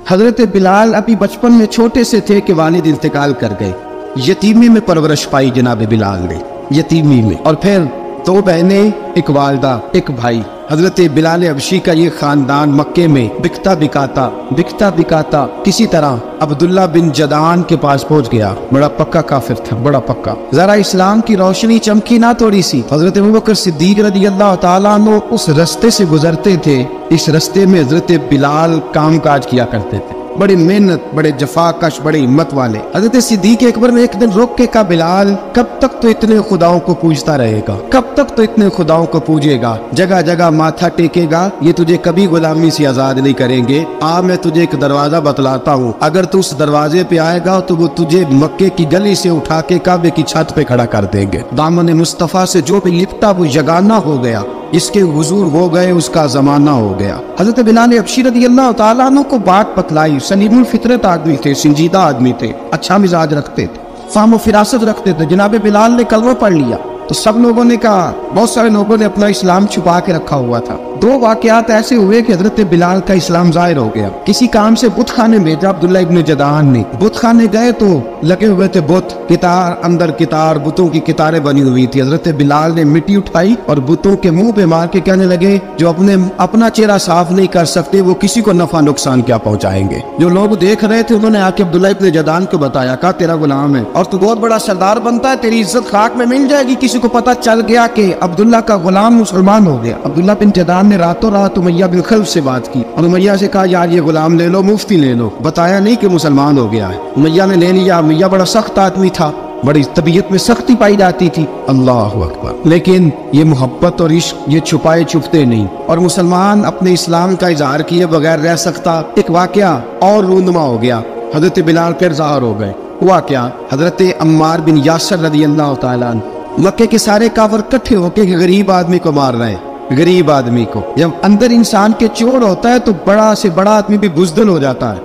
حضرت بلال ابھی بچپن میں چھوٹے سے تھے کہ والد انتقال کر گئے. یتیمی میں پرورش پائی جناب بلال نے، یتیمی میں. اور پھر 2 بہنیں، ایک والدہ، ایک بھائی. حضرت بلال حبشی کا یہ خاندان مکے میں بکتا بکاتا کسی طرح عبداللہ بن جدعان کے پاس پہنچ گیا. بڑا پکا کافر تھا، بڑا پکا. ذرا اسلام کی روشنی چمکی نہ تھوڑی سی. حضرت ابوبکر صدیق رضی اللہ تعالیٰ عنہ اس رستے سے گزرتے تھے. اس رستے میں حضرت بلال کام کاج کیا کرتے تھے، بڑی محنت، بڑے جفاکش، بڑے ہمت والے. حضرت صدیق اکبر نے ایک دن روک کے کہا، بلال کب تک تو اتنے خداؤں کو پوجتا رہے گا، کب تک تو اتنے خداؤں کو پوجے گا، جگہ جگہ ماتھا ٹیکے گا، یہ تجھے کبھی غلامی سے آزاد نہیں کریں گے. میں تجھے ایک دروازہ بتلاتا ہوں، اگر تو اس دروازے پہ آئے گا تو وہ تجھے مکے کی گلی سے اٹھا کے کعبے کی چھت پہ کھڑا کر دیں گے. دامن مصطفیٰ سے جو بھی لپٹا وہ یگانہ ہو گیا، اس کے حضور ہو گئے، اس کا زمانہ ہو گیا. حضرت بلال حبشی رضی اللہ تعالیٰ عنہ کو بات بتلائی. سلیم الفطرت آدمی تھے، سنجیدہ آدمی تھے، اچھا مزاج رکھتے تھے، فہم و فراست رکھتے تھے. جناب بلال نے کلمہ پڑھ لیا تو سب لوگوں نے کہا، بہت سارے لوگوں نے اپنا اسلام چھپا کے رکھا ہوا تھا. 2 واقعات ایسے ہوئے کہ حضرت بلال کا اسلام ظاہر ہو گیا. کسی کام سے بت خانے بھیجا عبداللہ ابن جدعان نے. بت خانے گئے تو لگے ہوئے تھے بت، کتار اندر کتار، بتوں کی کتاریں بنی ہوئی تھی. حضرت بلال نے مٹی اٹھائی اور بتوں کے منہ پہ مار کے کہنے لگے، جو اپنا چہرہ صاف نہیں کر سکتے وہ کسی کو نفع نقصان کیا پہنچائیں گے. جو لوگ دیکھ رہے تھے انہوں نے آ کے عبداللہ ابن جدعان کو بتایا، کہا تیرا غلام ہے اور تو بہت بڑا سردار بنتا ہے، تیری عزت خاک میں مل جائے گی. کسی کو پتہ چل گیا کہ عبداللہ کا غلام مسلمان ہو گیا. عبداللہ بن جدعان نے راتوں رات امیہ بن خلف سے بات کی اور امیہ سے کہا، یار یہ غلام لے لو، مفتی لے لو. بتایا نہیں کہ مسلمان ہو گیا ہے. امیہ نے لے لیا. امیہ بڑا سخت آدمی تھا، بڑی طبیعت میں سختی پائی جاتی تھی. اللہ اکبر. لیکن یہ محبت اور عشق یہ چھپائے چھپتے نہیں، اور مسلمان اپنے اسلام کا اظہار کیے بغیر رہ سکتا. ایک واقعہ اور رونما ہو گیا. حضرت بلال پھر ظاہر ہو گئے. ہوا کیا؟ حضرت عمار بن یاسر رضی اللہ تعالیٰ عنہ، مکے کے سارے کافر اکٹھے ہو کے غریب آدمی کو مار رہے ہیں. غریب آدمی کو جب اندر انسان کے چور ہوتا ہے تو بڑا سے بڑا آدمی بھی بزدل ہو جاتا ہے.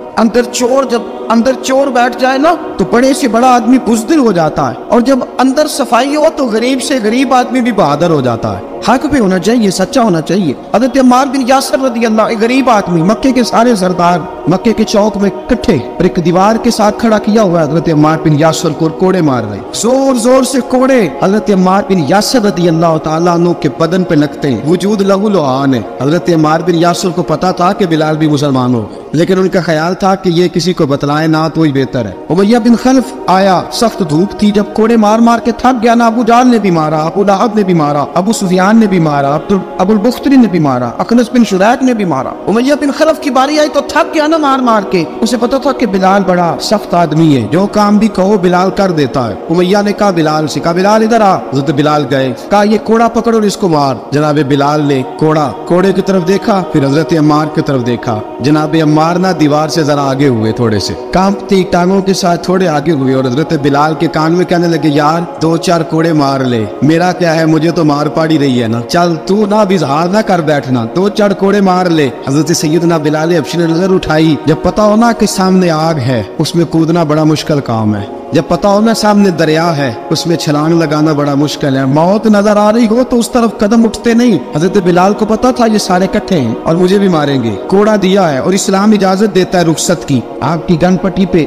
جب اندر چور بیٹھ جائے نا تو بڑے سے بڑا آدمی بزدل ہو جاتا ہے، اور جب اندر صفائی ہو تو غریب سے غریب آدمی بھی بہادر ہو جاتا ہے. حق پہ ہونا چاہیے، سچا ہونا چاہیے. حضرت عمار بن یاسر رضی اللہ، ایک غریب آدمی، مکے کے سارے سردار مکے کے چوک میں اکٹھے اور ایک دیوار کے ساتھ کھڑا کیا ہوا ہے. حضرت عمار بن یاسر کو کوڑے مار رہے، زور زور سے کوڑے. حضرت عمار بن یاسر رضی اللہ تعالیٰ عنہ کے بدن پہ لگتے ہیں، وجود لہو لعان ہے. حضرت عمار بن یاسر کو پتا تھا کہ بلال بھی مسلمان ہو، لیکن ان کا خیال تھا کہ یہ کسی کو بتلائے نہ تو ہی بہتر ہے. امیہ بن خلف آیا، سخت دھوپ تھی، جب کوڑے مار مار کے تھک گیا نا، ابو جہل نے بھی مارا، ابو لہب نے بھی مارا، ابو سفیان نے بھی مارا، ابو البختری نے بھی مارا، اخنس بن شریح نے بھی مارا. امیہ بن خلف کی باری آئی تو تھک گیا نا مار مار کے. اسے پتا تھا کہ بلال بڑا سخت آدمی ہے، جو کام بھی کہو بلال کر دیتا ہے. امیہ نے کہا بلال سے، کہا بلال ادھر آ. حضرت بلال گئے، کہا یہ کوڑا پکڑو اور اس کو مار. جناب بلال نے کوڑے کی طرف دیکھا، پھر حضرت عمار کی طرف دیکھا. جناب عمار نہ دیوار سے ذرا آگے ہوئے، تھوڑے سے کانپتی ٹانگوں کے ساتھ تھوڑے آگے ہوئے، اور حضرت بلال کے کان میں کہنے لگے، یار 2-4 کوڑے مار لے، میرا کیا ہے، مجھے تو مار پاڑی رہی ہے نا، چل تو نہ بھی اظہار نہ کر بیٹھنا، 2-4 کوڑے مار لے. حضرت سیدنا بلال حبشی نے نظر اٹھائی. جب پتا ہو نا کہ سامنے آگ ہے اس میں کودنا بڑا مشکل کام ہے، جب پتا ہو نا سامنے دریا ہے اس میں چھلانگ لگانا بڑا مشکل ہے، موت نظر آ رہی ہو تو اس طرف قدم اٹھتے نہیں. حضرت بلال کو پتا تھا یہ سارے کٹھے ہیں اور مجھے بھی ماریں گے. کوڑا دیا ہے اور اسلام اجازت دیتا ہے رخصت کی. آپ کی گن پٹی پہ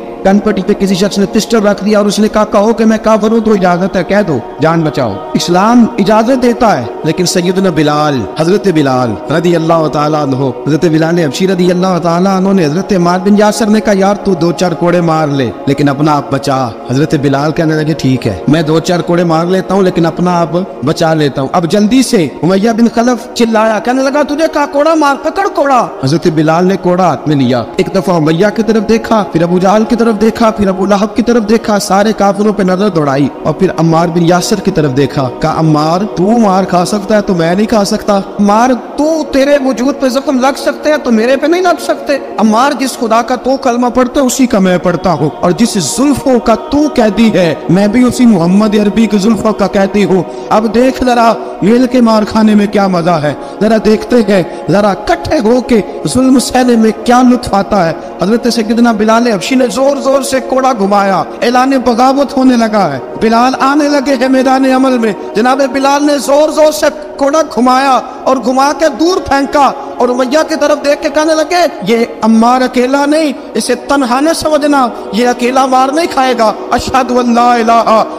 کسی شخص نے پسٹل رکھ دیا اور اس نے کہا کہو کہ میں کافر ہوں تو اجازت ہے، کہہ دو جان بچاؤ. اسلام اجازت دیتا ہے. لیکن سیدنا بلال، حضرت بلال رضی اللہ تعالیٰ عنہ، حضرت بلال حبشی رضی اللہ تعالیٰ عنہ نے حضرت عمار بن یاسر نے کہا، یار تو 2-4 کوڑے مار لے لیکن اپنا آپ بچا. حضرت بلال کہنے لگے ٹھیک ہے میں 2-4 کوڑے مار لیتا ہوں لیکن اپنا آپ بچا لیتا ہوں. اب جلدی سے امیہ بن خلف چلایا، کہنے لگا تجھے کہا کوڑا مار، پکڑ کوڑا. حضرت بلال نے کوڑا ہاتھ میں لیا، ایک دفعہ امیہ کی طرف دیکھا، پھر ابو جہل کی طرف دیکھا، پھر ابو لہب کی طرف دیکھا، سارے کافروں پہ نظر دوڑائی، اور پھر عمار بن یاسر کی طرف دیکھا. کہا عمار تو مار کھا سکتا ہے تو میں نہیں کھا سکتا. عمار تو تیرے وجود پہ زخم لگ سکتے ہیں تو میرے پہ نہیں لگ سکتے. عمار جس خدا کا تو کلمہ پڑھتا ہے اسی کا میں پڑھتا ہوں، اور جس زلفوں کا تو قیدی ہے میں بھی اسی محمد عربی کی زلفوں کا قیدی ہوں. اب دیکھ ذرا مل کے مار کھانے میں کیا مزہ ہے، ذرا دیکھتے ہیں، ذرا اکٹھے ہو کے ظلم سہنے میں کیا لطف آتا ہے. حضرت سیدنا بلال حبشی نے زور زور سے کوڑا گھمایا، اعلان بغاوت ہونے لگا ہے، بلال آنے لگے ہیں میدان عمل میں۔ جناب بلال نے زور زور سے کوڑا گھمایا اور گھما کے دور پھینکا، اور امیہ کی طرف دیکھ کے کہنے لگے یہ عمار اکیلا نہیں، اسے تنہا نہ سمجھنا، یہ اکیلا مار نہیں کھائے گا۔ اشہد ان لا الہ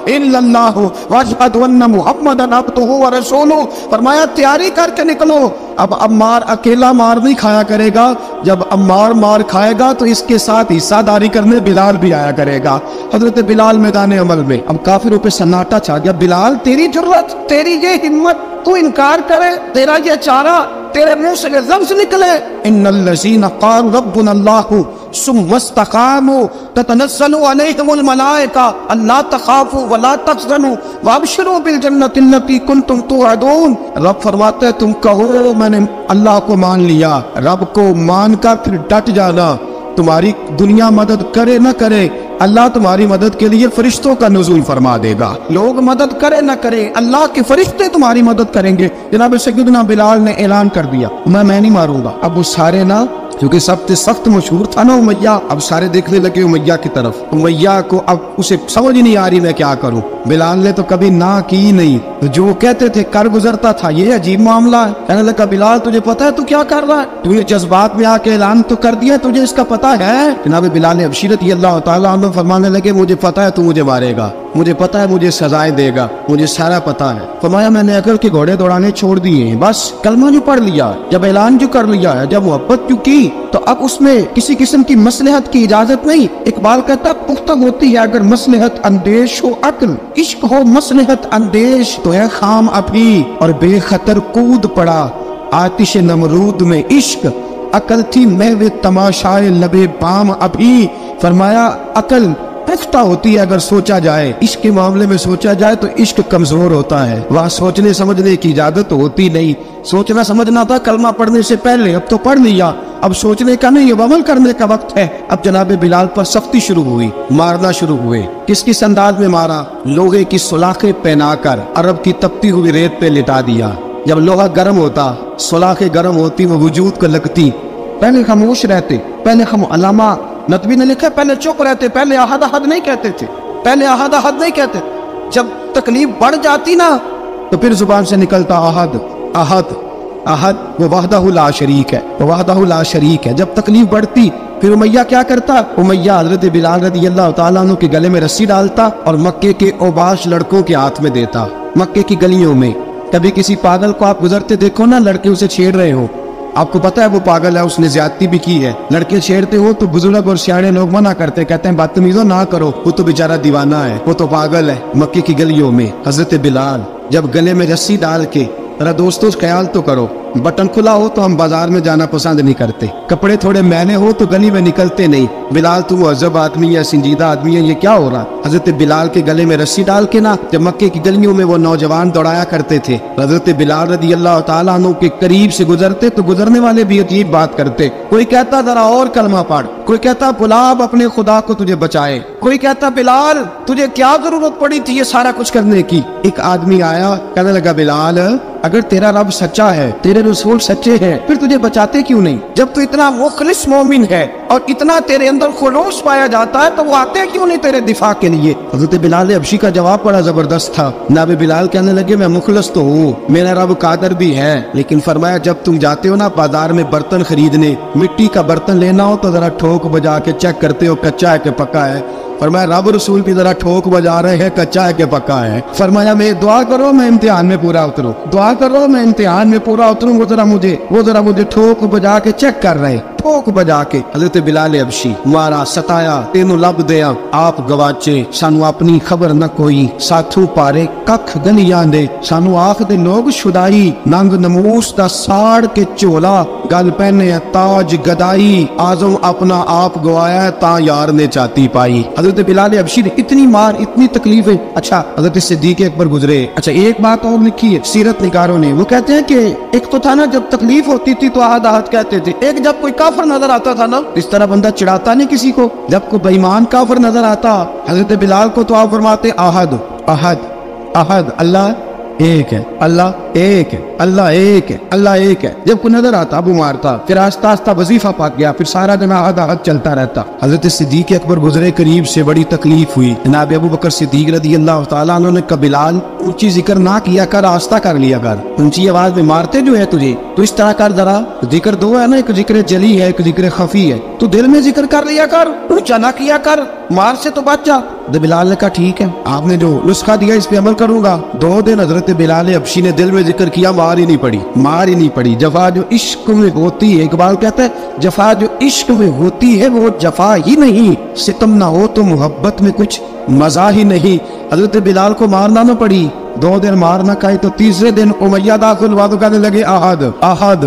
الا اللہ واشہد ان محمدن عبدہ ورسولہ، فرمایا تیاری کر کے نکلو، اب عمار اکیلا مار نہیں کھایا کرے گا، جب عمار مار کھائے گا تو اس کے ساتھ حصہ داری کرنے بلال بھی آیا کرے گا۔ حضرت بلال میدان عمل میں، اب کافروں پہ سناٹا چھا گیا۔ بلال تیری جرت، تیری یہ ہمت، تو انکار کرے، تیرا یہ چارہ، تیرے منہ سے لفظ نکلے ان الذین قالوا ربنا اللہ ثم استقاموا تتنزل علیہم الملائکہ الا تخافوا ولا تحزنوا وابشروا بالجنۃ التي کنتم توعدون۔ رب فرماتے ہیں تم کہو میں نے اللہ کو مان لیا، رب کو مان کر پھر ڈٹ جانا، تمہاری دنیا مدد کرے نہ کرے اللہ تمہاری مدد کے لیے فرشتوں کا نزول فرما دے گا، لوگ مدد کرے نہ کرے اللہ کے فرشتے تمہاری مدد کریں گے۔ جناب سیدنا بلال نے اعلان کر دیا میں نہیں ماروں گا۔ اب وہ سارے نا، کیونکہ سب سے سخت مشہور تھا نا امیہ، اب سارے دیکھنے لگے امیہ کی طرف۔ امیہ کو اب اسے سمجھ نہیں آ رہی میں کیا کروں، بلال نے تو کبھی نہ کی نہیں، جو کہتے تھے کر گزرتا تھا، یہ عجیب معاملہ ہے۔ کہنے لگا بلال تجھے پتا ہے تو کیا کر رہا ہے، تو یہ جذبات میں آ کے اعلان تو کر دیا، تجھے اس کا پتا ہے؟ جناب بلال حبشی رضی اللہ تعالیٰ عنہ فرمانے لگے مجھے پتا ہے تو مجھے مارے گا، مجھے پتا ہے مجھے سزائیں دے گا، مجھے سارا پتا ہے۔ فرمایا میں نے عقل کے گھوڑے دوڑانے چھوڑ دیے ہیں، بس کلمہ جو پڑھ لیا، جب اعلان جو کر لیا ہے، جب محبت جو کی تو اب اس میں کسی قسم کی مصلحت کی اجازت نہیں۔ اقبال کہتا پختہ ہوتی ہے اگر مصلحت اندیش ہو عقل، عشق ہو مصلحت اندیش تو ہے خام ابھی اور بے خطر کود پڑا آتش نمرود میں عشق، عقل تھی محو تماشائے لبے بام ابھی۔ فرمایا عقل پختہ ہوتی ہے اگر سوچا جائے، عشق کے معاملے میں سوچا جائے تو عشق کمزور ہوتا ہے، وہاں سوچنے سمجھنے کی اجازت ہوتی نہیں۔ سوچنا سمجھنا تھا کلمہ پڑھنے سے پہلے، اب تو پڑھ لیا، اب سوچنے کا نہیں، اب عمل کرنے کا وقت ہے۔ اب جناب بلال پر سختی شروع ہوئی، مارنا شروع ہوئے۔ کس انداز میں مارا؟ لوہے کی سلاخیں پہنا کر عرب کی تپتی ہوئی ریت پہ لٹا دیا۔ جب لوہا گرم ہوتا، سلاخیں گرم ہوتی، وہ وجود کو لگتی، پہلے خاموش رہتے، پہلے ہم علامہ نتوی نے لکھا پہلے چپ رہتے، پہلے احد احد نہیں کہتے تھے، پہلے احد احد نہیں کہتے، جب تکلیف بڑھ جاتی نا تو پھر زبان سے نکلتا احد احد احد، وہ وحدہ لا شریک ہے، وہ وحدہ لا شریک ہے۔ جب تکلیف بڑھتی پھر امیہ کیا کرتا؟ امیہ حضرت بلال رضی اللہ تعالیٰ عنہ کے گلے میں رسی ڈالتا اور مکے کے اوباش لڑکوں کے ہاتھ میں دیتا، مکے کی گلیوں میں۔ کبھی کسی پاگل کو آپ گزرتے دیکھو نا، لڑکے اسے چھیڑ رہے ہو، آپ کو پتا ہے وہ پاگل ہے، اس نے زیادتی بھی کی ہے، لڑکے چھیڑتے ہو تو بزرگ اور سیاڑے لوگ منع کرتے، کہتے ہیں بدتمیزوں نہ کرو، وہ تو بیچارہ دیوانہ ہے، وہ تو پاگل ہے۔ مکے کی گلیوں میں حضرت بلال جب گلے میں رسی ڈال کے، ذرا دوستوں خیال تو کرو، بٹن کھلا ہو تو ہم بازار میں جانا پسند نہیں کرتے، کپڑے تھوڑے میلے ہو تو گلی میں نکلتے نہیں۔ بلال تو مہذب آدمی ہے، سنجیدہ آدمی ہے، یہ کیا ہو رہا؟ حضرت بلال کے گلے میں رسی ڈال کے نا، جب مکے کی گلیوں میں وہ نوجوان دوڑایا کرتے تھے، حضرت بلال رضی اللہ تعالیٰ عنہ کے قریب سے گزرتے تو گزرنے والے بھی عجیب بات کرتے، کوئی کہتا ذرا اور کلمہ پڑھ، کوئی کہتا بلا اپنے خدا کو تجھے بچائے، کوئی کہتا بلال تجھے کیا ضرورت پڑی تھی یہ سارا کچھ کرنے کی۔ ایک آدمی آیا کہنے لگا بلال اگر تیرا رب سچا ہے، تیرے رسول سچے ہیں، پھر تجھے بچاتے کیوں نہیں؟ جب تو اتنا مخلص مومن ہے اور اتنا تیرے اندر خلوص پایا جاتا ہے تو وہ آتے کیوں نہیں تیرے دفاع کے لیے؟ حضرت بلال حبشی کا جواب بڑا زبردست تھا۔ جناب بلال کہنے لگے میں مخلص تو ہوں، میرا رب قادر بھی ہے، لیکن فرمایا جب تم جاتے ہو نا بازار میں برتن خریدنے، مٹی کا برتن لینا ہو تو ذرا ٹھوک بجا کے چیک کرتے ہو کچا ہے کہ پکا ہے۔ فرمایا رب رسول بھی ذرا ٹھوک بجا رہے ہیں کچا ہے کہ پکا ہے۔ فرمایا میں دعا کرو میں امتحان میں پورا اتروں، دعا کرو میں امتحان میں پورا اتروں، وہ ذرا مجھے ٹھوک بجا کے چیک کر رہے، ٹھوک بجا کے۔ حضرت بلال حبشی مارا ستایا تینوں لب دیا آپ گواچے، سانو اپنی خبر نہ کوئی، ساتھوں پارے ککھ گنیاں دے، سانو آخ دے لوگ شدائی، ننگ نموس دا ساڑ کے چولا، گل پہنے تاج گدائی، آزم اپنا آپ گوایا ہے تا یار نے چاتی پائی۔ حضرت بلال حبشی نے اتنی مار اتنی تکلیفیں۔ اچھا حضرت صدیق اکبر گزرے، اچھا ایک بات اور لکھی ہے سیرت نگاروں نے، وہ کہتے ہیں کہ ایک تو تھا نا جب تکلیف ہوتی تھی تو احد احد کہتے تھے، ایک جب کوئی کافر نظر آتا تھا نا اس طرح بندہ چڑھاتا نہیں کسی کو، جب کوئی بے ایمان کافر نظر آتا حضرت بلال کو تو آپ فرماتے احد احد احد، اللہ ایک ہے، اللہ ایک ہے, اللہ ایک ہے, اللہ ایک ہے. جب کو نظر آتا ابو مارتا, پھر آہستہ آہستہ وظیفہ پاک گیا, پھر سارا دن آہد آہد چلتا رہتا. حضرت صدیق اکبر گزرے قریب سے, بڑی تکلیف ہوئی. جناب ابو بکر صدیق رضی اللہ تعالیٰ عنہ نے کہا بلال اونچی ذکر نہ کیا کر, آہستہ کر لیا کر, اونچی آواز میں مارتے جو ہے تجھے تو اس طرح کر, ذرا ذکر دو ہے نا, ایک ذکر جلی ہے, ایک ذکر خفی ہے, تو دل میں ذکر کر لیا کر, اونچا نہ کیا کر, مار سے تو بچ جا. بلال نے کہا ٹھیک ہے, آپ نے جو نسخہ دیا اس پہ عمل کروں گا. 2 دن حضرت بلال حبشی نے دل میں ذکر کیا, مار ہی نہیں پڑی, مار ہی نہیں پڑی. جفا جو عشق میں ہوتی ہے, اقبال کہتا ہے جفا جو عشق میں ہوتی ہے وہ جفا ہی نہیں, ستم نہ ہو تو محبت میں کچھ مزہ ہی نہیں. حضرت بلال کو مارنا نہ پڑی, 2 دن مارنا کہے تو تیسرے دن امیہ داخل ہوا تو کہنے لگے احد احد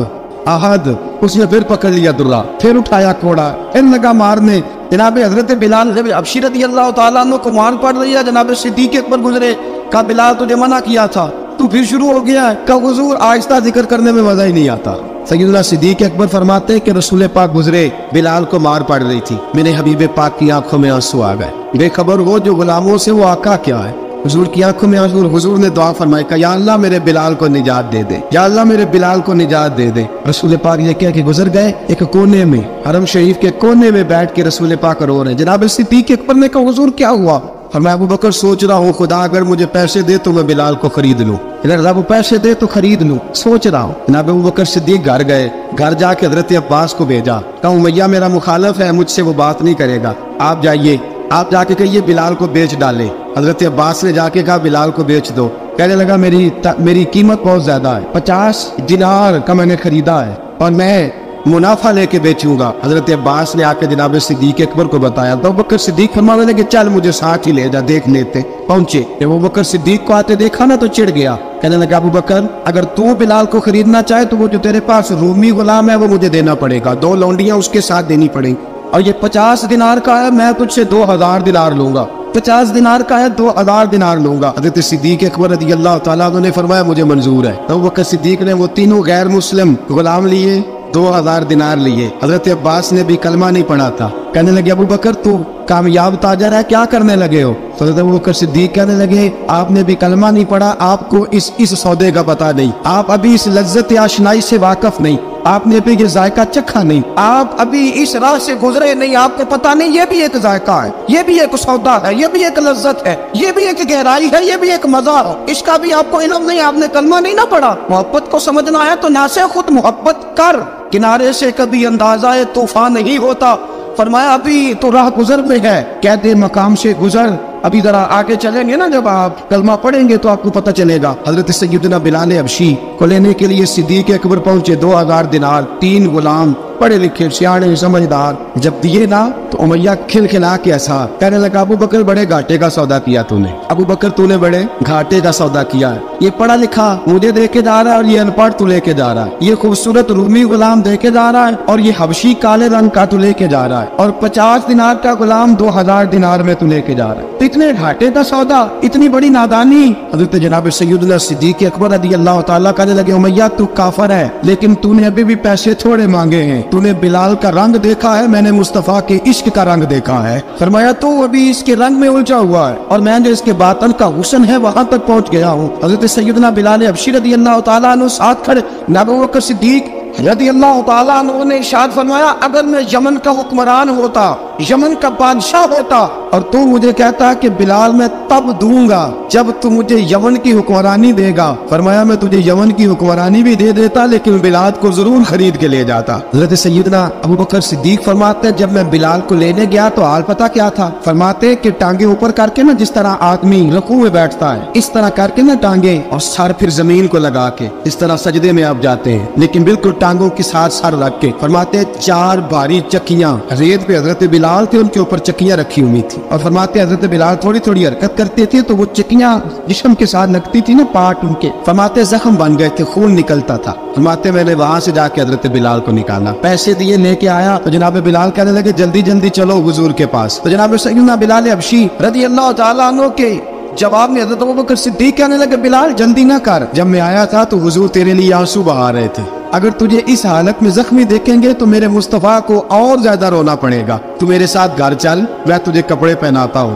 احد. اس نے پھر پکڑ لیا درہ, پھر اٹھایا کوڑا, پھر لگا مارنے. جناب حضرت بلال حبشی رضی اللہ تعالیٰ عنہ کو مار پڑ رہی ہے. جناب صدیق اکبر گزرے, کہا بلال تجھے منع کیا تھا, تو پھر شروع ہو گیا ہے. کہا حضور آہستہ ذکر کرنے میں مزہ ہی نہیں آتا. سیدنا صدیق اکبر فرماتے ہیں کہ رسول پاک گزرے, بلال کو مار پڑ رہی تھی, میرے حبیب پاک کی آنکھوں میں آنسو آ گئے. بے خبر ہو جو غلاموں سے وہ آقا کیا ہے. حضور کی آنکھوں میں آنسو. حضور نے دعا فرمائی, کہ یا اللہ میرے بلال کو نجات دے دے, یا اللہ میرے بلال کو نجات دے دے. رسول پاک یہ کہہ کہ گزر گئے. ایک کونے میں, حرم شریف کے کونے میں بیٹھ کے رسول پاک رو رہے ہیں. جناب صدیق اکبر نے کہا حضور کیا ہوا؟ فرمایا ابو بکر سوچ رہا ہوں خدا اگر مجھے پیسے دے تو میں بلال کو خرید لوں, ادھر وہ پیسے دے تو خرید لوں, سوچ رہا ہوں. جناب ابو بکر صدیق گھر گئے, گھر جا کے حضرت عباس کو بھیجا, کہا امیہ میرا مخالف ہے, مجھ سے وہ بات نہیں کرے گا, آپ جائیے, آپ جا کے کہیے بلال کو بیچ ڈالے. حضرت عباس نے جا کے کہا بلال کو بیچ دو. کہنے لگا میری قیمت بہت زیادہ ہے, 50 دینار کا میں نے خریدا ہے اور میں منافع لے کے بیچوں گا. حضرت عباس نے آ کے جناب صدیق اکبر کو بتایا تو ابو بکر صدیق فرمانے لگے چل مجھے ساتھ ہی لے جا, دیکھ لیتے. پہنچے, جب ابو بکر صدیق کو آتے دیکھا نا تو چڑ گیا. کہنے لگا ابو بکر اگر تو بلال کو خریدنا چاہے تو وہ جو تیرے پاس رومی غلام ہے وہ مجھے دینا پڑے گا, 2 لونڈیاں اس کے ساتھ دینی پڑیں, اور یہ 50 دینار کا ہے, میں تجھ سے 2000 دینار لوں گا. 50 دینار کا ہے, 2000 دینار لوں گا. حضرت صدیق اکبر رضی اللہ تعالیٰ عنہ نے فرمایا مجھے منظور ہے. تو ابو بکر صدیق نے وہ تینوں غیر مسلم غلام لیے, 2000 دینار لیے. حضرت عباس نے بھی کلمہ نہیں پڑھا تھا. کہنے لگے ابو بکر تو کامیاب تاجر ہے, کیا کرنے لگے ہو؟ حضرت ابو بکر صدیق کہنے لگے آپ نے بھی کلمہ نہیں پڑھا, آپ کو اس سودے کا پتہ نہیں, آپ ابھی اس لذت آشنائی سے واقف نہیں, آپ نے بھی یہ ذائقہ چکھا نہیں, آپ ابھی اس راہ سے گزرے نہیں, آپ کو پتہ نہیں یہ بھی ایک ذائقہ ہے, یہ بھی ایک سودا ہے, یہ بھی ایک لذت ہے, یہ بھی ایک گہرائی ہے, یہ بھی ایک مزہ ہے, اس کا بھی آپ کو علم نہیں, آپ نے کلمہ نہیں نہ پڑھا. محبت کو سمجھنا ہے تو نہ سے خود محبت کر, کنارے سے کبھی اندازہ طوفان نہیں ہوتا. فرمایا ابھی تو راہ گزر میں ہے, کہتے مقام سے گزر, ابھی ذرا آگے چلیں گے نا, جب آپ کلمہ پڑھیں گے تو آپ کو پتہ چلے گا. حضرت سیدنا بلال حبشی کو لینے کے لیے صدیق اکبر پہنچے, 2000 دینار, 3 غلام پڑھے لکھے سیانے سمجھدار. جب دیے نا تو امیہ کھل کھلا کے ایسا کہنے لگا ابو بکر بڑے گھاٹے کا سودا کیا تو نے, ابو بکر تو نے بڑے گھاٹے کا سودا کیا ہے. یہ پڑھا لکھا مجھے دے کے جا رہا ہے اور یہ ان پڑھ تو لے کے جا رہا ہے, یہ خوبصورت رومی غلام دے کے جا رہا ہے اور یہ حبشی کالے رنگ کا تو لے کے جا رہا ہے, اور 50 دینار کا غلام 2000 دینار میں تو لے کے جا رہا ہے. اتنے گھاٹے کا سودا, اتنی بڑی نادانی. حضرت جناب سیدنا صدیق اکبر رضی اللہ تعالیٰ کہنے لگے امیہ تو کافر ہے, لیکن تو نے ابھی بھی پیسے تھوڑے مانگے ہیں, تو نے بلال کا رنگ دیکھا ہے, میں نے مصطفیٰ کے عشق کا رنگ دیکھا ہے. فرمایا تو ابھی اس کے رنگ میں الجھا ہوا ہے, اور میں جو اس کے باطن کا حسن ہے وہاں تک پہنچ گیا ہوں. حضرت سیدنا بلال حبشی رضی اللہ تعالیٰ عنہ ساتھ کھڑے. ابو بکر صدیق رضی اللہ تعالیٰ عنہ نے ارشاد فرمایا اگر میں یمن کا حکمران ہوتا, یمن کا بادشاہ ہوتا, اور تو مجھے کہتا کہ بلال میں تب دوں گا جب تو مجھے یمن کی حکمرانی دے گا, فرمایا میں تجھے یمن کی حکمرانی بھی دے دیتا لیکن بلال کو ضرور خرید کے لے جاتا. حضرت سیدنا ابو بکر صدیق فرماتے جب میں بلال کو لینے گیا تو حال پتہ کیا تھا؟ فرماتے کہ ٹانگیں اوپر کر کے نا, جس طرح آدمی رکوع میں بیٹھتا ہے اس طرح کر کے نا ٹانگیں, اور سر پھر زمین کو لگا کے اس طرح سجدے میں آپ جاتے ہیں, لیکن بالکل ٹانگوں کے ساتھ سر رکھ کے. فرماتے 4 بھاری چکیاں ریت پہ حضرت بلال تھے, ان کے اوپر چکیاں رکھی ہوئی تھی, اور فرماتے حضرت بلال تھوڑی تھوڑی حرکت کرتے تھے تو وہ چکیاں جسم کے ساتھ لگتی تھی نا, پارٹ ان کے. فرماتے زخم بن گئے تھے, خون نکلتا تھا. فرماتے میں نے وہاں سے جا کے حضرت بلال کو نکالا, پیسے دیے, لے کے آیا تو جناب بلال کہنے لگے جلدی جلدی چلو حضور کے پاس. تو جناب سیدنا بلال حبشی رضی اللہ تعالیٰ عنہ کے جواب میں حضرت ابوبکر صدیق کہنے لگے بلال جلدی نہ کر, جب میں آیا تھا تو حضور تیرے لیے آنسو بہا رہے تھے, اگر تجھے اس حالت میں زخمی دیکھیں گے تو میرے مصطفیٰ کو اور زیادہ رونا پڑے گا, تو میرے ساتھ گھر چل, میں تجھے کپڑے پہناتا ہوں.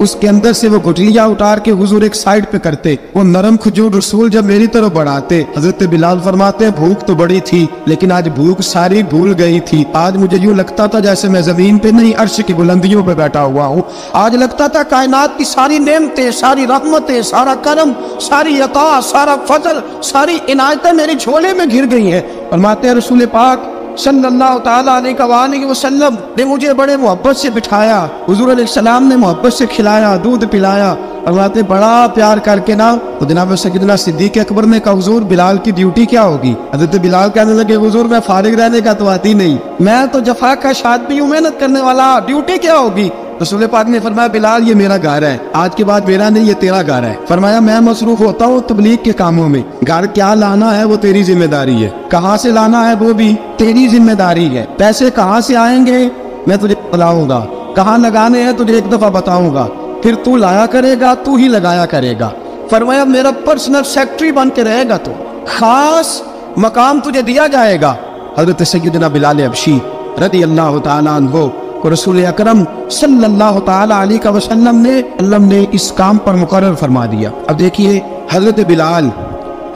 اس کے اندر سے وہ گٹلیاں اتار کے حضور ایک سائڈ پہ کرتے، وہ نرم کھجور رسول جب میری طرف بڑھاتے، حضرت بلال فرماتے ہیں بھوک تو بڑی تھی لیکن آج بھوک ساری بھول گئی تھی، آج مجھے یوں لگتا تھا جیسے میں زمین پہ نہیں عرش کی بلندیوں پہ بیٹھا ہوا ہوں، آج لگتا تھا کائنات کی ساری نعمتیں، ساری رحمتیں، سارا کرم، ساری عطا، سارا فضل، ساری عنایتیں میری جھولے میں گر گئی ہیں۔ فرماتے ہیں رسول پاک صلی اللہ تعالیٰ علیہ وسلم نے مجھے بڑے محبت سے بٹھایا، حضور علیہ السلام نے محبت سے کھلایا، دودھ پلایا، فرماتے بڑا پیار کر کے نا، تو جناب سیدنا صدیق اکبر نے کہا حضور بلال کی ڈیوٹی کیا ہوگی؟ حضرت بلال کہنے لگے حضور میں فارغ رہنے کا تو آتی نہیں، میں تو جفا کا شاد بھی ہوں، محنت کرنے والا، ڈیوٹی کیا ہوگی؟ رسول پاک نے فرمایا بلال یہ میرا گھر ہے، آج کے بعد میرا نہیں یہ تیرا گھر ہے۔ فرمایا میں مصروف ہوتا ہوں تبلیغ کے کاموں میں، گھر کیا لانا ہے وہ تیری ذمہ داری ہے، کہاں سے لانا ہے وہ بھی تیری ذمہ داری ہے، پیسے کہاں سے آئیں گے میں تجھے بتلاؤں گا، کہاں لگانے ہیں تجھے ایک دفعہ بتاؤں گا، پھر تو لایا کرے گا، تو ہی لگایا کرے گا۔ فرمایا میرا پرسنل سیکٹری بن کے رہے گا، تو خاص مقام تجھے دیا جائے گا۔ حضرت سیدنا بلال حبشی رضی اللہ تعالیٰ عنہ کو رسول اکرم صلی اللہ تعالیٰ علیہ وسلم نے اس کام پر مقرر فرما دیا۔ اب دیکھیے حضرت بلال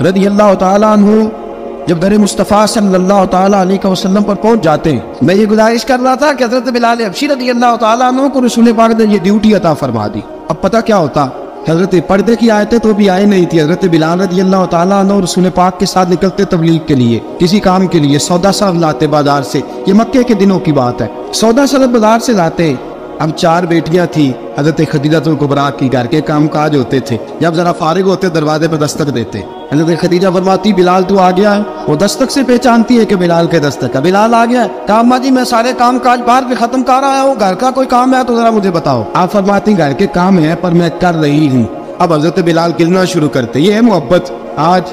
رضی اللہ تعالیٰ عنہ جب در مصطفیٰ صلی اللہ تعالیٰ علیہ وسلم پر پہنچ جاتے ہیں، میں یہ گزارش کر رہا تھا کہ حضرت بلال حبشی رضی اللہ تعالیٰ عنہ کو رسول پاک نے یہ ڈیوٹی عطا فرما دی۔ اب پتہ کیا ہوتا، حضرت پردے کی آیتیں تو بھی آئے نہیں تھی، حضرت بلال رضی اللہ تعالیٰ عنہ رسول پاک کے ساتھ نکلتے تبلیغ کے لیے، کسی کام کے لیے، سودا سر لاتے بازار سے، یہ مکے کے دنوں کی بات ہے، سودا سر بازار سے لاتے۔ اب 4 بیٹیاں تھیں حضرت خدیجہ الکبریٰ کی، گھر کے کام کاج ہوتے تھے، جب ذرا فارغ ہوتے دروازے پہ دستک دیتے، حضرت خدیجہ فرماتی بلال تو آ گیا ہے، وہ دستک سے پہچانتی ہے کہ بلال کے دستک ہے، بلال آ گیا ہے، کہا اماں جی میں سارے کام کاج باہر پہ ختم کر رہا ہوں، گھر کا کوئی کام ہے تو ذرا مجھے بتاؤ۔ آپ فرماتی گھر کے کام ہے پر میں کر رہی ہوں۔ اب حضرت بلال گرنا شروع کرتے، یہ ہے محبت۔ آج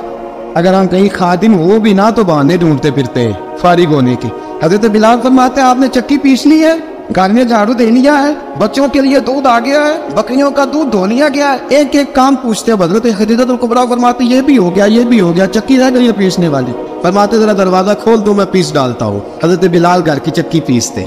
اگر ہم کہیں خادم ہو بھی نہ تو بہانے ڈھونڈتے پھرتے ہیں فارغ ہونے کے۔ حضرت بلال فرماتے ہیں آپ نے چکی پیس لی ہے، گھر میں جھاڑو دے لیا ہے، بچوں کے لیے دودھ آ گیا ہے، بکریوں کا دودھ دھو لیا گیا ہے، ایک ایک کام پوچھتے ہیں۔ حضرت خدیجہ الکبریٰ فرماتی یہ بھی ہو گیا، یہ بھی ہو گیا، چکی رہ گئی ہے پیسنے والی۔ فرماتے ذرا دروازہ کھول دو میں پیس ڈالتا ہوں۔ حضرت بلال گھر کی چکی پیستے،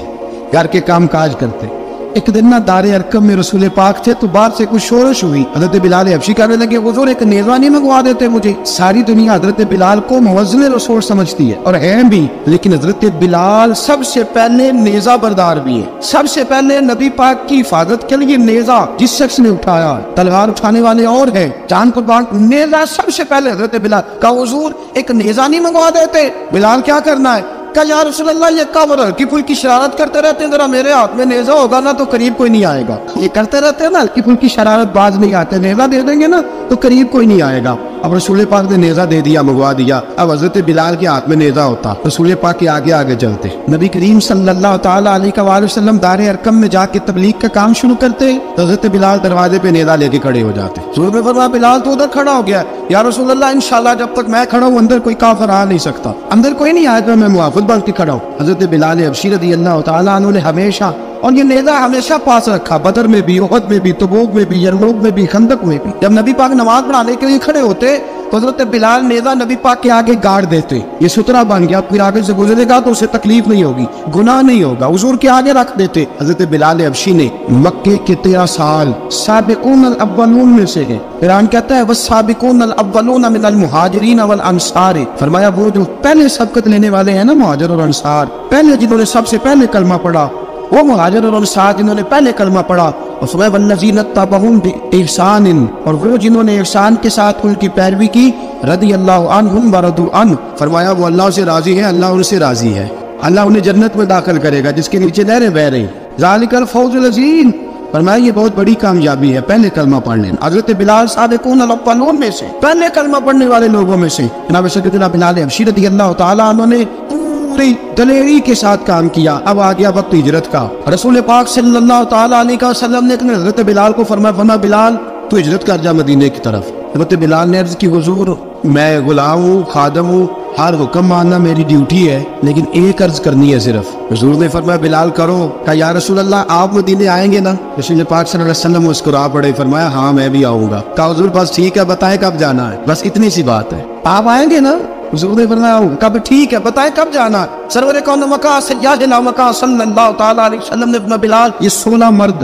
گھر کے کام کاج کرتے۔ ایک دن نہ دار ارقم میں رسول پاک تھے تو باہر سے کچھ شورش ہوئی، حضرت بلال حبشی کہنے لگے حضور ایک نیزہ نہیں منگوا دیتے مجھے؟ ساری دنیا حضرت بلال کو موزن رسول سمجھتی ہے اور ہیں بھی، لیکن حضرت بلال سب سے پہلے نیزہ بردار بھی ہے، سب سے پہلے نبی پاک کی حفاظت کے لیے نیزہ جس شخص نے اٹھایا، تلوار اٹھانے والے اور ہیں، جان قربان، نیزہ سب سے پہلے حضرت بلال کا حضور ایک نیزہ نہیں منگوا دیتے؟ بلال کیا کرنا ہے؟ کہ یا رسول اللہ یہ کور ہلکی پھلکی شرارت کرتے رہتے ہیں، ذرا میرے ہاتھ میں نیزہ ہوگا نا تو قریب کوئی نہیں آئے گا، یہ کرتے رہتے ہیں نا ہلکی پھلکی شرارت، باز نہیں آتے، نیزہ دے دیں گے نا تو قریب کوئی نہیں آئے گا۔ اب رسول پاک نے نیزہ دے دیا، منگوا دیا۔ اب حضرت بلال کے ہاتھ میں نیزہ ہوتا، رسول پاک کے آگے آگے چلتے، نبی کریم صلی اللہ تعالیٰ علیہ وآلہ وسلم دار ارقم میں جا کے تبلیغ کا کام شروع کرتے، حضرت بلال دروازے پہ نیزہ لے کے کھڑے ہو جاتے۔ حضور نے فرمایا بلال تو ادھر کھڑا ہو گیا، یا رسول اللہ انشاءاللہ جب تک میں کھڑا ہوں اندر کوئی کافر آ نہیں سکتا، اندر کوئی نہیں آئے گا، میں محافظ بن کے کھڑا ہوں۔ حضرت بلال حبشی رضی اللہ تعالیٰ عنہ نے ہمیشہ، اور یہ نیزہ ہمیشہ پاس رکھا، بدر میں بھی، احد میں بھی، تبوک میں بھی، یرموک میں بھی، خندق میں بھی۔ جب نبی پاک نماز پڑھانے کے لیے کھڑے ہوتے تو حضرت بلال نیزہ نبی پاک کے آگے گاڑ دیتے، یہ سترہ بن گیا، پھر آگے سے گزرے گا تو اسے تکلیف نہیں ہوگی، گناہ نہیں ہوگا، حضور کے آگے رکھ دیتے۔ حضرت بلال حبشی نے مکے کے 13 سال سابقون الاولون میں سے ہیں، قرآن کہتا ہے والسابقون الاولون من المہاجرین والانصار، فرمایا وہ جو پہلے سبقت لینے والے ہیں نا مہاجر اور انصار، پہلے جنہوں نے سب سے پہلے کلمہ پڑھا، وہ مہاجر اور انصار جنہوں نے پہلے کلمہ پڑھا، اور فرمایا والذین اتبعوہم بإحسان، اور وہ جنہوں نے احسان کے ساتھ ان کی پیروی کی، رضی اللہ عنہم ورضوا عنہ، فرمایا وہ اللہ سے راضی ہے، اللہ ان سے راضی ہے، اللہ انہیں جنت میں داخل کرے گا جس کے نیچے نہریں بہ رہی، ذالک الفوز العظیم، فرمایا یہ بہت بڑی کامیابی ہے پہلے کلمہ پڑھنے۔ حضرت بلال سابقون الاولون میں سے، پہلے کلمہ پڑھنے والے لوگوں میں سے، جناب سیدنا بلال حبشی رضی اللہ تعالیٰ عنہ نے پوری دلیری کے ساتھ کام کیا۔ اب آ گیا وقت ہجرت کا، رسول پاک صلی اللہ تعالیٰ علیہ وسلم نے حضرت بلال کو فرمایا بلال تو ہجرت کر جا مدینے کی طرف۔ حضرت بلال نے عرض کی حضور میں غلام ہوں، خادم ہوں، ہر حکم ماننا میری ڈیوٹی ہے، لیکن ایک عرض کرنی ہے صرف۔ حضور نے فرمایا بلال کرو۔ کہا یا رسول اللہ آپ مدینے آئیں گے نا؟ رسول پاک صلی اللہ علیہ وسلم مسکرا پڑے، فرمایا ہاں میں بھی آؤں گا۔ کہا حضور بس ٹھیک ہے بتائیں کب جانا ہے، بس اتنی سی بات ہے، آپ آئیں گے نا؟ حضور نے فرمایا کب؟ ٹھیک ہے بتائیں کب جانا ہے۔ سرور کون مکہ سیدنا مکہ صلی اللہ تعالیٰ علیہ وسلم نے اپنا بلال، یہ 16 مرد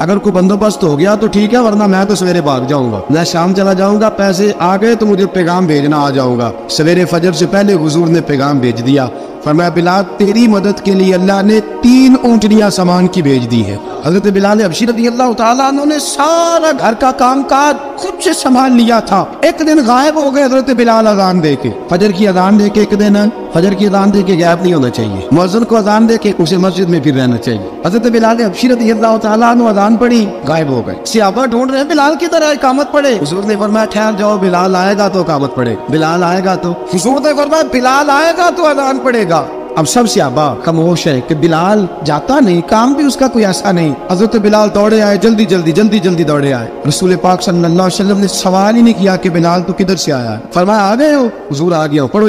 اگر کوئی بندوبست ہو گیا تو ٹھیک ہے، ورنہ میں تو سویرے بھاگ جاؤں گا، میں شام چلا جاؤں گا، پیسے آ گئے تو مجھے پیغام بھیجنا آ جاؤں گا۔ سویرے فجر سے پہلے حضور نے پیغام بھیج دیا، فرمایا بلال تیری مدد کے لیے اللہ نے 3 اونٹنیاں سامان کی بھیج دی ہے۔ حضرت بلال حبشی رضی اللہ تعالیٰ عنہ نے سارا گھر کا کام کاج خود سے سنبھال لیا تھا۔ ایک دن غائب ہو گئے حضرت بلال اذان دے کے، فجر کی اذان دے کے، ایک دن فجر کی اذان دے کے غائب نہیں ہونا چاہیے، مؤذن کو اذان دے کے اسے مسجد میں پھر رہنا چاہیے۔ حضرت بلال حبشی رضی اللہ تعالیٰ عنہ اذان پڑھی، غائب ہو گئے، صحابہ ڈھونڈ رہے ہیں بلال کی طرح، اقامت پڑھے۔ حضور نے فرمایا ٹھہر جاؤ، بلال آئے گا تو اقامت پڑھے، بلال آئے گا تو، حضور نے فرمایا بلال آئے گا تو اذان پڑھے گا۔ اب سب صحابہ خاموش ہے کہ بلال جاتا نہیں، کام بھی اس کا کوئی ایسا نہیں۔ حضرت بلال دوڑے آئے، جلدی جلدی دوڑے آئے۔ رسول پاک صلی اللہ علیہ وسلم نے سوال ہی نہیں کیا کہ بلال تو کدھر سے آیا ہے، فرمایا آ گئے ہو؟ حضور آ گیا ہوں، پڑھو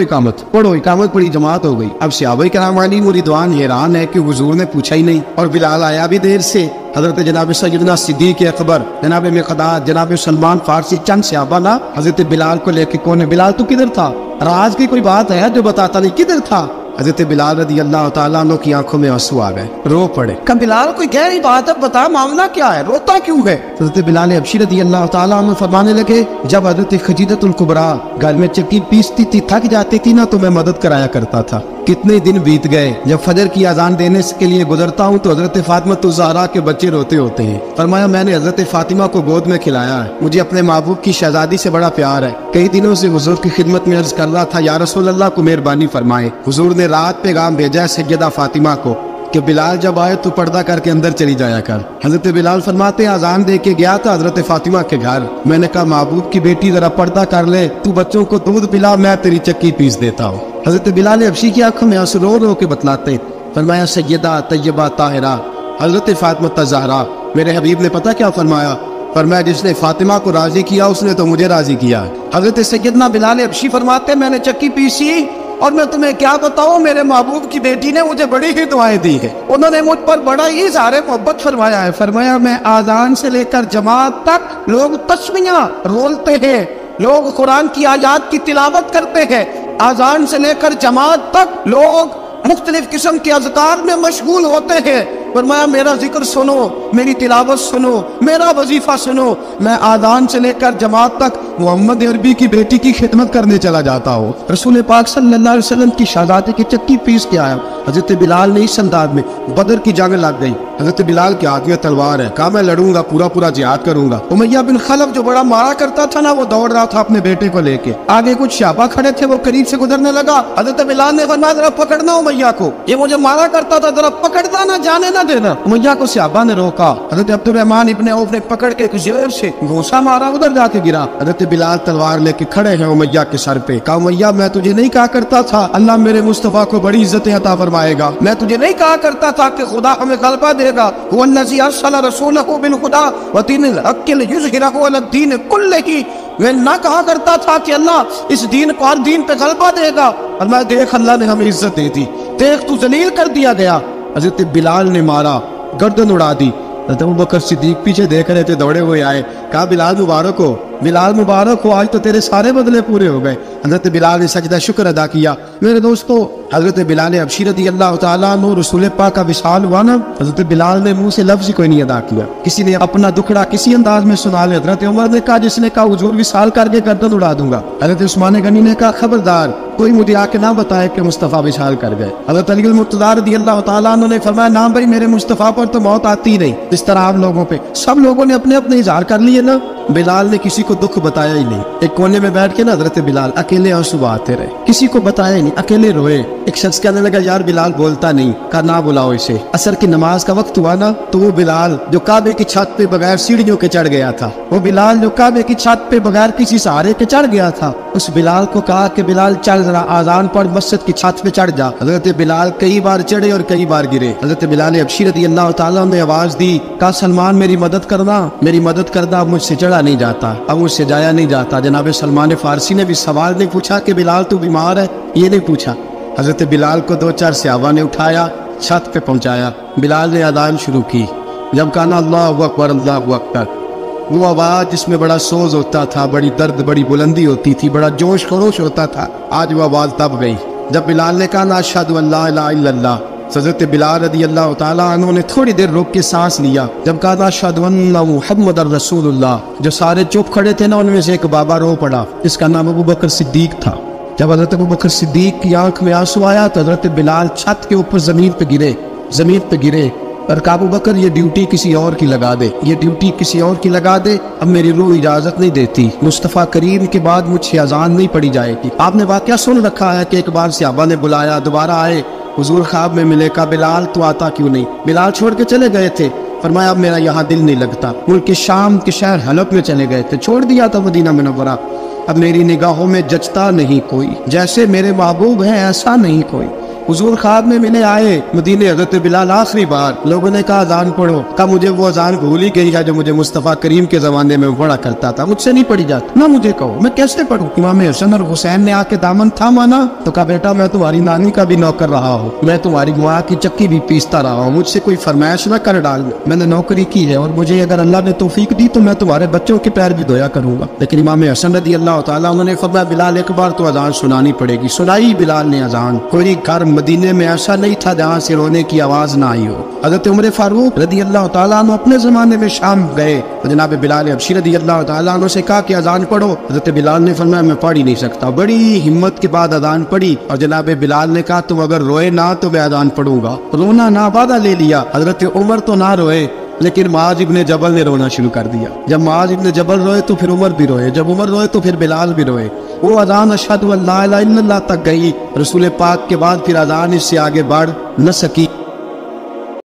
اقامت پڑھی، جماعت ہو گئی۔ اب صحابہ کرام علی مریدوان حیران ہے کہ حضور نے پوچھا ہی نہیں اور بلال آیا بھی دیر سے۔ حضرت جناب سیدنا صدیق اکبر، جناب مقداد، جناب سلمان فارسی، چند صحابہ نا حضرت بلال کو لے کے کون ہے، بلال تو کدھر تھا؟ راز کی کوئی بات ہے جو بتاتا نہیں، کدھر تھا؟ حضرت بلال رضی اللہ تعالیٰ عنہ کی آنکھوں میں آنسو آ گئے، رو پڑے کہ بلال کوئی گہری بات ہے، بتا معاملہ کیا ہے، روتا کیوں ہے؟ حضرت بلال حبشی رضی اللہ تعالیٰ عنہ فرمانے لگے جب حضرت خدیجہ الکبریٰ گھر میں چکی پیستی تھی، تھک جاتی تھی نا تو میں مدد کرایا کرتا تھا۔ کتنے دن بیت گئے، جب فجر کی اذان دینے کے لیے گزرتا ہوں تو حضرت فاطمہ الزہرا کے بچے روتے ہوتے ہیں۔ فرمایا میں نے حضرت فاطمہ کو گود میں کھلایا ہے، مجھے اپنے محبوب کی شہزادی سے بڑا پیار ہے، کئی دنوں سے حضور کی خدمت میں عرض کر رہا تھا یا رسول اللہ کو مہربانی فرمائے۔ حضور نے رات پیغام بھیجا ہے سیدہ فاطمہ کو کہ بلال جب آئے تو پردہ کر کے اندر چلی جایا کر۔ حضرت بلال فرماتے ہیں اذان دے کے گیا تھا حضرت فاطمہ کے گھر، میں نے کہا محبوب کی بیٹی ذرا پردہ کر لے، تو بچوں کو دودھ پلا، میں تیری چکی پیس دیتا ہوں۔ حضرت بلال حبشی کی آنکھوں میں آنسو رو رو کے بتلاتے، فرمایا سیدہ طیبہ طاہرہ حضرت فاطمہ الزہرا، میرے حبیب نے پتہ کیا فرمایا؟ فرمایا جس نے فاطمہ کو راضی کیا اس نے تو مجھے راضی کیا۔ حضرت سیدنا بلال حبشی فرماتے میں نے چکی پیسی اور میں تمہیں کیا بتاؤں، میرے محبوب کی بیٹی نے مجھے بڑی ہی دعائیں دی ہے، انہوں نے مجھ پر بڑا ہی اظہار محبت فرمایا ہے۔ فرمایا میں آذان سے لے کر جماعت تک لوگ تسمیہ رولتے ہیں، لوگ قرآن کی آیات کی تلاوت کرتے ہیں، آذان سے لے کر جماعت تک لوگ مختلف قسم کے اذکار میں مشغول ہوتے ہیں۔ فرمایا میرا ذکر سنو، میری تلاوت سنو، میرا وظیفہ سنو، میں آذان سے لے کر جماعت تک محمد عربی کی بیٹی کی خدمت کرنے چلا جاتا ہوں۔ رسول پاک صلی اللہ علیہ وسلم کی شہزادی کی چکی پیس کے آیا۔ حضرت بلال نے اس انداز میں بدر کی جنگ لگ گئی، حضرت بلال کے ہاتھ میں تلوار ہے، کہا میں لڑوں گا، پورا جہاد کروں گا۔ امیہ بن خلف جو بڑا مارا کرتا تھا نا، وہ دوڑ رہا تھا اپنے بیٹے کو لے کے، آگے کچھ صحابہ کھڑے تھے، وہ قریب سے گزرنے لگا۔ حضرت بلال نے فرمایا ذرا پکڑنا امیہ کو، یہ مجھے مارا کرتا تھا، ذرا پکڑنا نہ جانے نہ دینا۔ امیہ کو صحابہ نے روکا، حضرت عبد الرحمن ابن عوف نے پکڑ کے زور سے گھوسا مارا، ادھر جا کے گرا۔ حضرت بلال تلوار لے کے کھڑے ہیں امیہ کے سر پہ، کہا امیہ میں تجھے نہیں کہا کرتا تھا اللہ میرے مصطفیٰ کو بڑی عزتیں عطا فرمائے گا، میں تجھے نہیں کہا کرتا تھا کہ خدا ہمیں غلبہ دے گا، هو الذی ارسل رسولہ بالہدی ودین الحق لیظہرہ علی الدین کلہ، میں نہ کہا کرتا تھا کہ اللہ اس دین کو ہر دین پہ غلبہ دے گا، اور میں دیکھ اللہ نے ہمیں عزت دے دی، دیکھ تو ذلیل کر دیا گیا۔ حضرت بلال نے مارا، گردن اڑا دی۔ حضرت ابوبکر صدیق پیچھے دیکھ رہے تھے، دوڑے ہوئے آئے، کہا بلال مبارک ہو، بلال مبارک ہو، آج تو تیرے سارے بدلے پورے ہو گئے۔ حضرت بلال نے سجدہ شکر ادا کیا۔ میرے دوستو حضرت بلال حبشی رضی اللہ تعالیٰ عنہ رسول پاک کا وصال ہوا نا، حضرت بلال نے منہ سے لفظ ہی کوئی نہیں ادا کیا، کسی نے اپنا دکھڑا کسی انداز میں سنا لیا۔ حضرت عمر نے کہا، جس نے کہا حضور وصال کر کے گردن اڑا دوں گا۔ حضرت عثمان غنی نے کہا خبردار کوئی مجھے آ کے نہ بتائے کہ مصطفیٰ وصال کر گئے۔ حضرت علی المرتضیٰ رضی اللہ تعالیٰ عنہ نے فرمایا نہ بھائی میرے مصطفیٰ پر تو موت آتی ہی نہیں، اس طرح آپ لوگوں پہ سب لوگوں نے اپنے اپنے اظہار کر لیے نا، بلال نے کسی کو دکھ بتایا ہی نہیں۔ ایک کونے میں بیٹھ کے نا حضرت بلال اکیلے آنسو بہاتے رہے، کسی کو بتایا ہی نہیں، اکیلے روئے۔ ایک شخص کہنے لگا یار بلال بولتا نہیں، کہا نہ بلاؤ اسے۔ عصر کی نماز کا وقت ہوا نا، تو وہ بلال جو کعبے کی چھت پہ بغیر سیڑھیوں کے چڑھ گیا تھا، وہ بلال جو کعبے کی چھت پہ بغیر کسی سہارے کے چڑھ گیا تھا، اس بلال کو کہا کہ بلال چل ذرا آذان پڑھ، مسجد کی چھت پہ چڑھ جا۔ حضرت بلال کئی بار چڑھے اور کئی بار گرے۔ حضرت بلال حبشی رضی اللہ تعالیٰ نے آواز دی، کہا سلمان میری مدد کرنا، میری مدد کرنا، اب مجھ سے چڑھا نہیں جاتا، اب مجھ سے جایا نہیں جاتا۔ جناب سلمان فارسی نے بھی سوال نہیں پوچھا کہ بلال تو بیمار ہے، یہ نہیں پوچھا۔ حضرت بلال کو 2-4 صحابہ نے اٹھایا، چھت پہ پہنچایا، بلال نے اذان شروع کی۔ جب کہا اللہ اکبر اللہ اکبر، وہ آواز جس میں بڑا سوز ہوتا تھا، بڑی درد، بڑی بلندی ہوتی تھی، بڑا جوش خروش ہوتا تھا، آج وہ آواز دب گئی۔ جب بلال نے کہا اشہد ان لا الہ الا اللہ حضرت بلال رضی اللہ تعالیٰ عنہ نے تھوڑی دیر رک کے سانس لیا، جب کہا اشہد ان محمد رسول اللہ، جو سارے چپ کھڑے تھے نا ان میں سے ایک بابا رو پڑا، اس کا نام ابو بکر صدیق تھا۔ جب حضرت ابو بکر صدیق کی آنکھ میں آنسو آیا تو حضرت بلال چھت کے اوپر زمین پہ گرے اور کہا ابو بکر یہ ڈیوٹی کسی اور کی لگا دے، یہ ڈیوٹی کسی اور کی لگا دے، اب میری روح اجازت نہیں دیتی، مصطفیٰ کریم کے بعد مجھ سے اذان نہیں پڑھی جائے گی۔ آپ نے واقعہ سن رکھا ہے کہ ایک بار صحابہ نے بلایا، دوبارہ آئے، حضور خواب میں ملے، کہا بلال تو آتا کیوں نہیں؟ بلال چھوڑ کے چلے گئے تھے، فرمایا اب میرا یہاں دل نہیں لگتا، ملک شام کے شہر حلب میں چلے گئے تھے، چھوڑ دیا تھا مدینہ منورہ، اب میری نگاہوں میں جچتا نہیں کوئی، جیسے میرے محبوب ہیں ایسا نہیں کوئی۔ حضور خواب میں ملے، آئے مدینے، حضرت بلال آخری بار، لوگوں نے کہا اذان پڑھو، کہا مجھے وہ اذان بھول ہی گئی ہے جو مجھے مصطفیٰ کریم کے زمانے میں پڑھا کرتا تھا، مجھ سے نہیں پڑھی جاتی، نہ مجھے کہو میں کیسے پڑھوں؟ امام حسن اور حسین نے آ کے دامن تھاما نا تو کہا بیٹا میں تمہاری نانی کا بھی نوکر رہا ہوں، میں تمہاری ماں کی چکی بھی پیستا رہا ہوں، مجھ سے کوئی فرمائش نہ کر ڈال، میں نے نوکری کی ہے اور مجھے اگر اللہ نے توفیق دی تو میں تمہارے بچوں کے پیر بھی دھویا کروں گا۔ لیکن امام حسن رضی اللہ تعالیٰ انہوں نے فرمایا بلال ایک بار تو اذان سنانی پڑے گی، سنائی بلال نے اذان۔ کوئی گھر مدینے میں ایسا نہیں تھا جہاں سے رونے کی آواز نہ آئی ہو۔ حضرت عمر فاروق رضی اللہ تعالیٰ عنہ اپنے زمانے میں شام گئے تو جناب بلال حبشی رضی اللہ تعالیٰ عنہ سے کہا کہ اذان پڑھو، حضرت بلال نے فرمایا میں پڑھ ہی نہیں سکتا، بڑی ہمت کے بعد اذان پڑھی اور جناب بلال نے کہا تم اگر روئے نہ تو میں اذان پڑھوں گا، رونا نہ وعدہ لے لیا۔ حضرت عمر تو نہ روئے لیکن معاذ ابن جبل نے رونا شروع کر دیا، جب معاذ ابن جبل روئے تو پھر عمر بھی روئے، جب عمر روئے تو پھر بلال بھی روئے۔ وہ اذان اشہد ان لا الہ الا اللہ تک گئی، رسول پاک کے بعد پھر اذان اس سے آگے بڑھ نہ سکی۔